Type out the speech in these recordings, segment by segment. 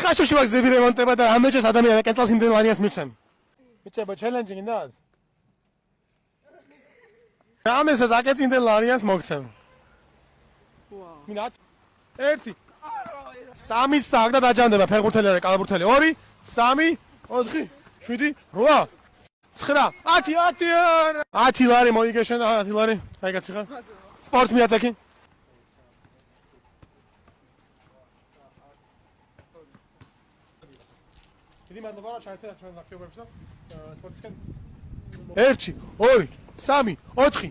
ხაშუში ვაგზები რემონტება და ამეჭეს ადამიანი კენწალს იმდენ ლარიანს მიცემ. მიჭება ჩელენჯი გინდა? რამესაც აკეთე იმდენ ლარიანს მოგცემ. მინდა 1 3 და აქ დაჯამდება ფეხბურთელი არა კალაბურთელი 2 3 4 7 8 9 10 ლარი მოიგეშენ 10 ლარი აი კაცი ხარ სპორტს მიაწექი დიდი მადლობა რა ჩაერთე ჩვენ აქტიობებს და სპორტისკენ 1 2 3 4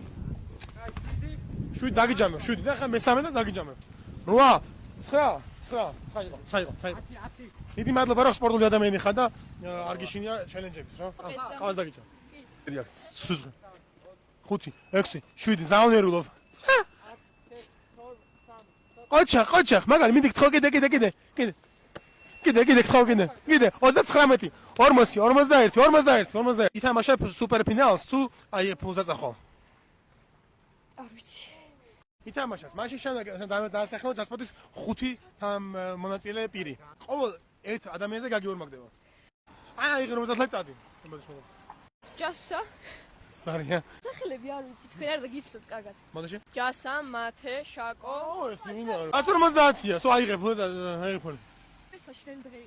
7 დაგიჯამებ 7 და ხა მესამე და დაგიჯამებ 8 9 დიდი მადლობა რა სპორტული ადამიანი ხარ და არ გიშინია ჩელენჯების რა ყავს დაგიჯამ 5 6 7 ზაუნერულობ ყოჩა მაგარი მინდი გთხოვ კიდე 39 40 ითამაშებ სუპერფინალს თუ აი ფულს დაწახო არ ვიცი ითამაშას მაშინ შემდეგ დაასახელო ჯასპოტის 5 მონაწილე პირი ყოველ ერთ ადამიანზე გაგიორმაგდება აი 50 ლეტადი ჯასა სარია სახელები არ ვიცი თქვენ არ გიცნობთ კარგად მოდაში ჯასა მათე შაკო 150-ია სულ აიღებ აიღებ საშინელი დღე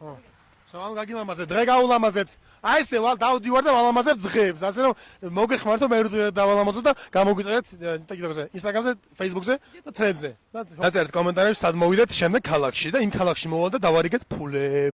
სულ გაგილამაზე დღე გაულამაზეთ აი ესე ვალ დავდივარ და ვალამაზებ დღეებს ასე რომ მოგეხმართო მე დავალამაზო და გამოგვიწერეთ TikTok-ზე Instagram-ზე Facebook-ზე და Threads-ზე და დაწერეთ კომენტარებში სად მოვიდეთ შემდეგ ქალაქში და იმ ქალაქში მოვალ და დავარიგეთ ფულებს